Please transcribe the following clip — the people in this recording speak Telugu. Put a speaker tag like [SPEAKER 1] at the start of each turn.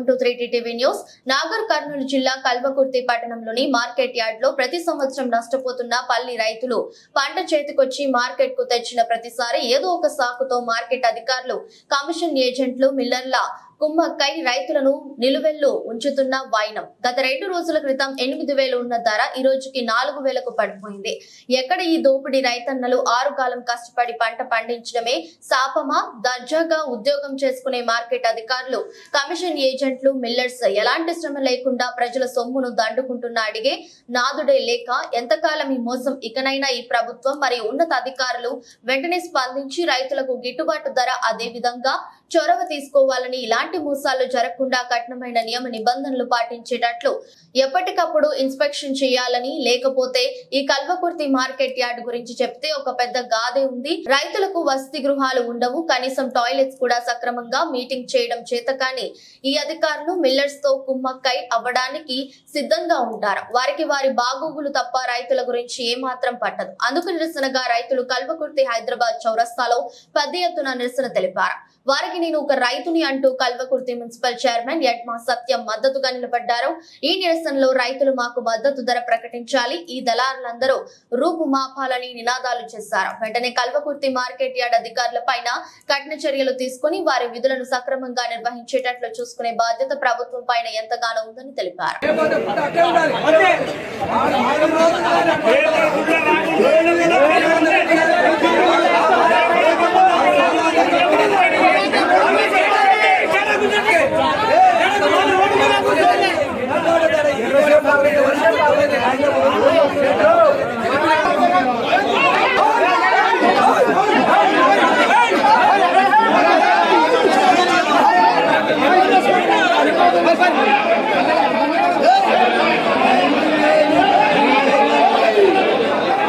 [SPEAKER 1] Welcome to 3T TV news. Nagar Kurnool జిల్లా కల్వకుర్తి పట్టణంలోని మార్కెట్ యార్డ్ లో ప్రతి సంవత్సరం నష్టపోతున్న పల్లి రైతులు పంట చేతికొచ్చి మార్కెట్ కు తెచ్చిన ప్రతిసారి ఏదో ఒక సాకుతో మార్కెట్ అధికారులు, కమిషన్ ఏజెంట్లు, మిల్లర్ల కుమ్మక్కై రైతులను నిలువెల్లు ఉంచుతున్న వైనం. గత 2 రోజుల క్రితం 8,000 ఉన్న ధర ఈ రోజుకి 4,000కు పడిపోయింది. ఎక్కడ ఈ దోపిడీ? రైతన్నలు 6 కాలం కష్టపడి పంట పండించడమే శాపమా? దర్జాగా ఉద్యోగం చేసుకునే మార్కెట్ అధికారులు, కమిషన్ ఏజెంట్లు, మిల్లర్స్ ఎలాంటి శ్రమ లేకుండా ప్రజల సొమ్మును దండుకుంటున్న అడిగే నాదుడే లేక ఎంతకాలం ఈ మోసం? ఇకనైనా ఈ ప్రభుత్వం మరియు ఉన్నత అధికారులు వెంటనే స్పందించి రైతులకు గిట్టుబాటు ధర, అదే విధంగా చొరవ తీసుకోవాలని, ఇలాంటి మోసాలు జరగకుండా కఠినమైన నియమ నిబంధనలు పాటించేటట్లు ఎప్పటికప్పుడు ఇన్స్పెక్షన్ చేయాలని. లేకపోతే ఈ కల్వకుర్తి మార్కెట్ యార్డ్ గురించి చెప్తే ఒక పెద్ద గాదే ఉంది. రైతులకు వసతి గృహాలు ఉండవు, కనీసం టాయిలెట్స్ కూడా సక్రమంగా మీటింగ్ చేయడం చేత కానీ ఈ అధికారులు మిల్లర్స్ తో కుమ్మక్కై అవ్వడానికి సిద్ధంగా ఉంటారు. వారికి వారి బాగోగులు తప్ప రైతుల గురించి ఏమాత్రం పట్టదు. అందుకు నిరసనగా రైతులు కల్వకుర్తి హైదరాబాద్ చౌరస్తాలో పెద్ద ఎత్తున నిరసన తెలిపారు. వారికి నేను ఒక రైతుని అంటూ కల్వకుర్తి మున్సిపల్ చైర్మన్ యడ్మా సత్యం మద్దతుగా నిలబడ్డారు. ఈ నిరసనలో రైతులు మాకు మద్దతు ధర ప్రకటించాలి, ఈ దళారులందరూ రూపు మాపాలని నినాదాలు చేశారు. వెంటనే కల్వకుర్తి మార్కెట్ యార్డ్ అధికారుల పైన కఠిన చర్యలు తీసుకుని వారి విధులను సక్రమంగా నిర్వహించేటట్లు చూసుకునే బాధ్యత ప్రభుత్వం పైన ఎంతగానో ఉందని తెలిపారు.